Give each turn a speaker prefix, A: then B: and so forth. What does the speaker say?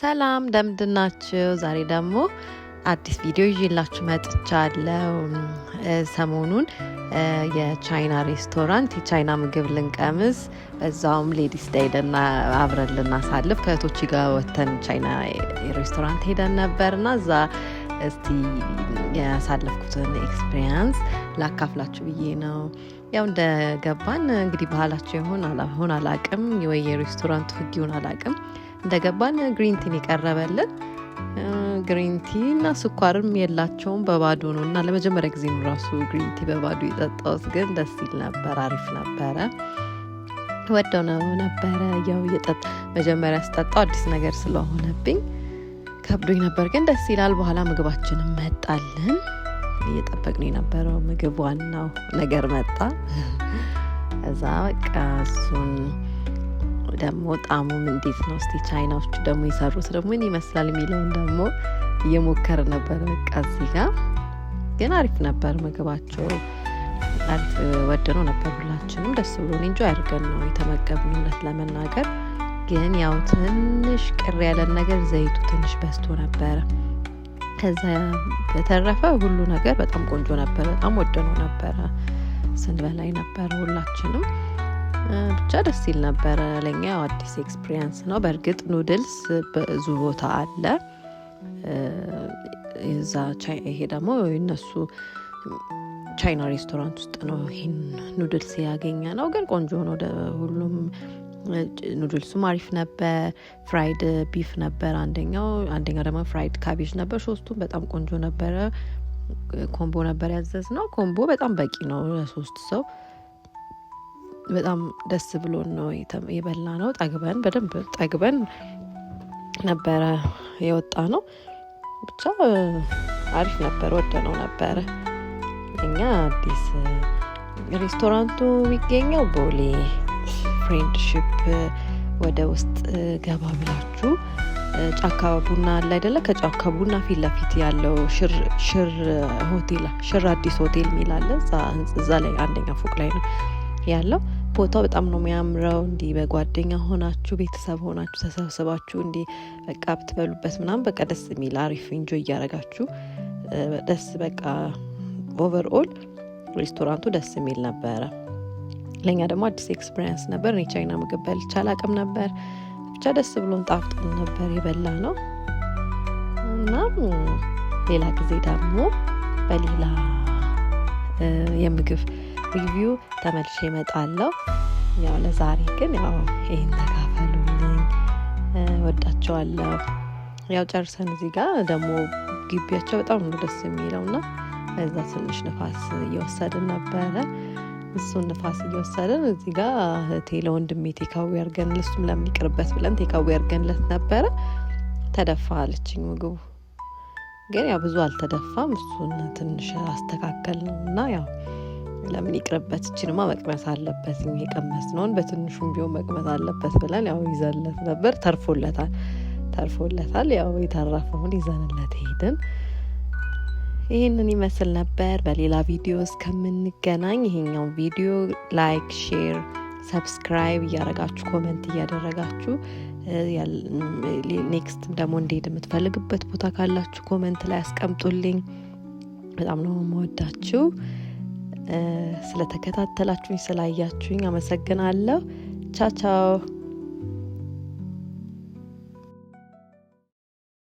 A: ሰላም እንደምንድናችሁ? ዛሬ ደግሞ አዲስ ቪዲዮ ይዤላችሁ መጥቻለሁ። ሰሞኑን የቻይና ሬስቶራንት የቻይና ምግብ ልንቀምስ በዛውም ሌዲስ ዴይ አብረን ልናሳልፍ ከእህቶቼ ጋር ወተን ቻይና ሬስቶራንት ሄደን ነበርና እዛ እስቲ ያሳለፍኩትን ኤክስፒሪየንስ ላካፍላችሁ ብዬ ነው። ያው እንደገባን እንግዲህ ባህላቸው ይሆን አላቅም ወይ የሬስቶራንቱ ህግ ይሆን አላቅም። እንደገባን ግሪንቲን የቀረበልን ግሪንቲ እና ስኳርም የላቸውም በባዶ ነው እና ለመጀመሪያ ጊዜ ነው ራሱ ግሪንቲ በባዶ የጠጣሁት። ግን ደስ ይል ነበር፣ አሪፍ ነበረ፣ ወደው ነበረ። ያው መጀመሪያ ስጠጣው አዲስ ነገር ስለሆነብኝ ከብዶኝ ነበር፣ ግን ደስ ይላል። በኋላ ምግባችንም መጣልን። እየጠበቅን የነበረው ምግብ ዋናው ነገር መጣ። እዛ በቃ እሱን ደግሞ ጣሙም እንዴት ነው እስቲ ቻይናዎቹ ደግሞ የሰሩት ደግሞ ምን ይመስላል የሚለውን ደግሞ እየሞከረ ነበር። በቃ እዚህ ጋር ግን አሪፍ ነበር ምግባቸው፣ አሪፍ ወደነው ነበር። ሁላችንም ደስ ብሎን እንጆ አድርገን ነው የተመገብነው። እውነት ለመናገር ግን ያው ትንሽ ቅር ያለን ነገር ዘይቱ ትንሽ በዝቶ ነበረ። ከዛ በተረፈ ሁሉ ነገር በጣም ቆንጆ ነበር። በጣም ወደነው ነበረ ስንበላይ ነበረ ሁላችንም። ብቻ ደስ ይል ነበረ። ለኛ አዲስ ኤክስፒሪየንስ ነው። በእርግጥ ኑድልስ ብዙ ቦታ አለ እዛ ይሄ ደግሞ እነሱ ቻይና ሬስቶራንት ውስጥ ነው ይሄን ኑድልስ ያገኘ ነው። ግን ቆንጆ ነው ሁሉም። ኑድልሱም አሪፍ ነበር። ፍራይድ ቢፍ ነበር አንደኛው ደግሞ ፍራይድ ካቤጅ ነበር። ሶስቱም በጣም ቆንጆ ነበረ። ኮምቦ ነበር ያዘዝነው። ኮምቦ በጣም በቂ ነው ለሶስት ሰው። በጣም ደስ ብሎን ነው የበላ ነው። በደንብ ጠግበን ነበረ የወጣ ነው። ብቻ አሪፍ ነበር፣ ወደነው ነበረ። እኛ አዲስ ሬስቶራንቱ የሚገኘው ቦሌ ፍሬንድሺፕ ወደ ውስጥ ገባ ብላችሁ ጫካ ቡና አለ አይደለ? ከጫካ ቡና ፊት ለፊት ያለው ሽር አዲስ ሆቴል የሚላለ እዛ ላይ አንደኛ ፎቅ ላይ ነው ያለው። ቦታው በጣም ነው የሚያምረው። እንዲህ በጓደኛ ሆናችሁ ቤተሰብ ሆናችሁ ተሰብስባችሁ እንዲህ በቃ ብትበሉበት ምናምን በቃ ደስ የሚል አሪፍ ኢንጆይ እያደረጋችሁ ደስ በቃ ኦቨርኦል ሬስቶራንቱ ደስ የሚል ነበረ። ለኛ ደግሞ አዲስ ኤክስፒሪየንስ ነበር። እኔ ቻይና ምግብ በልቼ አላቅም ነበር። ብቻ ደስ ብሎን ጣፍጦን ነበር የበላ ነው እና ሌላ ጊዜ ደግሞ በሌላ የምግብ ሪቪው ተመልሼ እመጣለሁ። ያው ለዛሬ ግን ያው ይሄን ተካፈሉልኝ፣ ወዳቸዋለሁ። ያው ጨርሰን እዚህ ጋር ደግሞ ግቢያቸው በጣም ነው ደስ የሚለውና እዛ ትንሽ ንፋስ እየወሰድን ነበረ። እሱን ንፋስ እየወሰድን እዚህ ጋር ለወንድሜ ቴካዊ አድርገን እሱም ለሚቅርበት ብለን ቴካዊ አድርገንለት ነበረ። ተደፋ አለችኝ ምግቡ፣ ግን ያው ብዙ አልተደፋም። እሱን ትንሽ አስተካከል ነው እና ያው ለምን ይቅርበት፣ እችንማ መቅመስ አለበት፣ የቀመስነውን በትንሹም ቢሆን መቅመስ አለበት ብለን ያው ይዘንለት ነበር። ተርፎለታል። ያው የተረፈውን ይዘንለት ሄድን። ይህንን ይመስል ነበር። በሌላ ቪዲዮ እስከምንገናኝ ይሄኛው ቪዲዮ ላይክ፣ ሼር፣ ሰብስክራይብ እያደረጋችሁ ኮሜንት እያደረጋችሁ ኔክስት ደግሞ እንዴት የምትፈልግበት ቦታ ካላችሁ ኮሜንት ላይ አስቀምጡልኝ። በጣም ነው የምወዳችሁ። ስለተከታተላችሁኝ ስላያችሁኝ አመሰግናለሁ። ቻው።